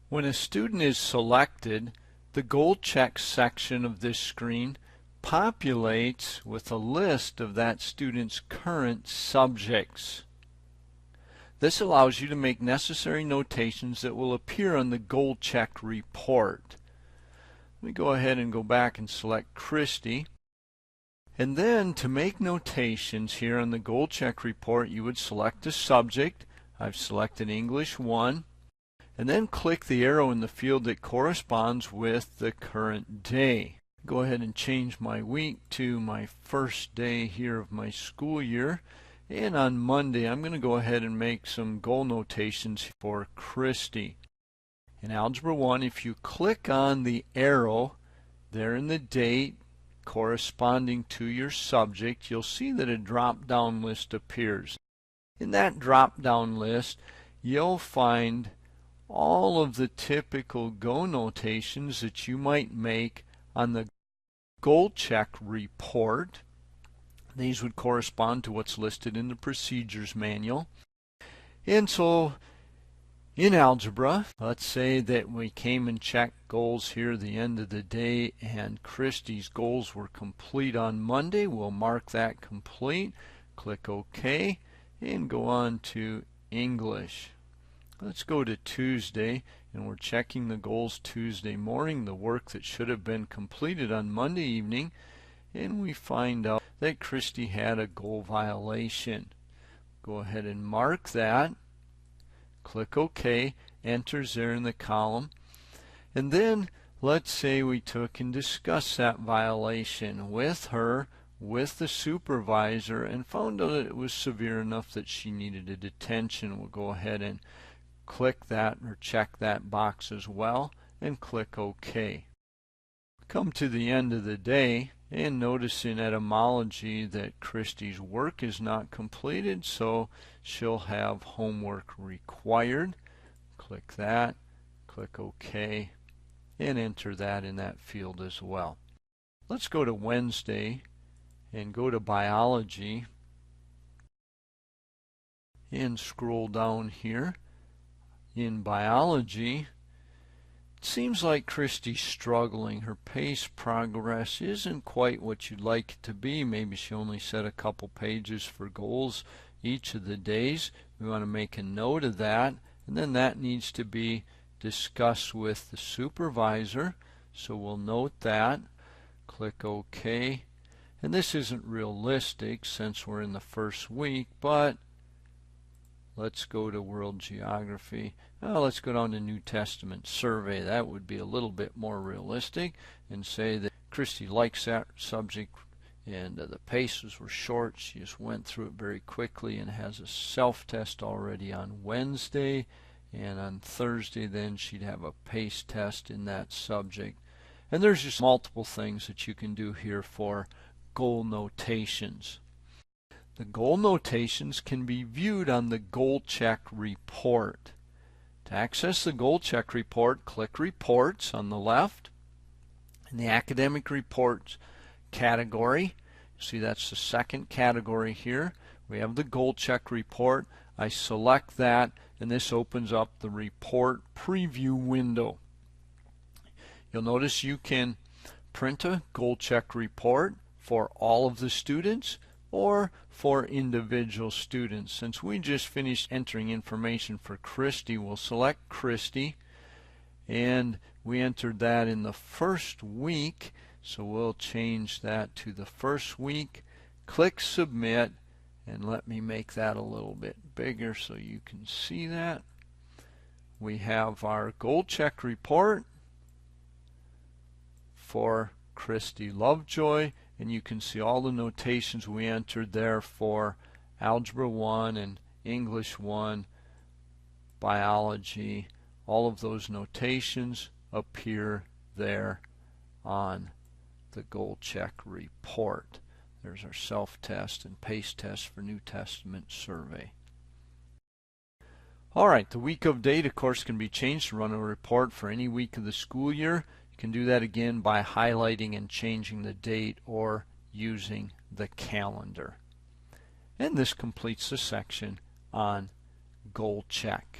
When a student is selected, the goal check section of this screen populates with a list of that student's current subjects. This allows you to make necessary notations that will appear on the goal check report. Let me go ahead and go back and select Christy. And then to make notations here on the goal check report, you would select a subject. I've selected English 1. And then click the arrow in the field that corresponds with the current day. Go ahead and change my week to my first day here of my school year. And on Monday, I'm going to go ahead and make some goal notations for Christy. In Algebra 1, if you click on the arrow there in the date corresponding to your subject, you'll see that a drop-down list appears. In that drop-down list, you'll find all of the typical Go notations that you might make on the goal check report. These would correspond to what's listed in the procedures manual. And so in algebra, let's say that we came and checked goals here at the end of the day and Christy's goals were complete on Monday. We'll mark that complete, click OK, and go on to English. Let's go to Tuesday, and we're checking the goals Tuesday morning, the work that should have been completed on Monday evening, and we find out that Christy had a goal violation. Go ahead and mark that, click OK, enters there in the column, and then let's say we took and discussed that violation with her, with the supervisor, and found out that it was severe enough that she needed a detention. We'll go ahead and click that or check that box as well and click OK. Come to the end of the day and notice in etymology that Christy's work is not completed, so she'll have homework required. Click that, click OK, and enter that in that field as well. Let's go to Wednesday and go to biology and scroll down here. In biology, it seems like Christy's struggling. Her pace progress isn't quite what you'd like it to be. Maybe she only set a couple pages for goals each of the days. We want to make a note of that, and then that needs to be discussed with the supervisor. So we'll note that. Click OK. And this isn't realistic since we're in the first week, but let's go to World Geography. Let's go down to New Testament Survey. That would be a little bit more realistic, and say that Christy likes that subject and the paces were short. She just went through it very quickly and has a self-test already on Wednesday, and on Thursday then she'd have a pace test in that subject. And there's just multiple things that you can do here for goal notations. The goal notations can be viewed on the goal check report. To access the goal check report, click Reports on the left. In the Academic Reports category, see that's the second category here. We have the goal check report. I select that, and this opens up the report preview window. You'll notice you can print a goal check report for all of the students or for individual students. Since we just finished entering information for Christy, we'll select Christy, and we entered that in the first week, so we'll change that to the first week. Click Submit, and let me make that a little bit bigger so you can see that. We have our goal check report for Christy Lovejoy, and you can see all the notations we entered there for Algebra 1 and English 1, Biology. All of those notations appear there on the goal check report. There's our self-test and pace test for New Testament Survey. Alright, the week of date, of course, can be changed to run a report for any week of the school year. You can do that again by highlighting and changing the date or using the calendar. And this completes the section on goal check.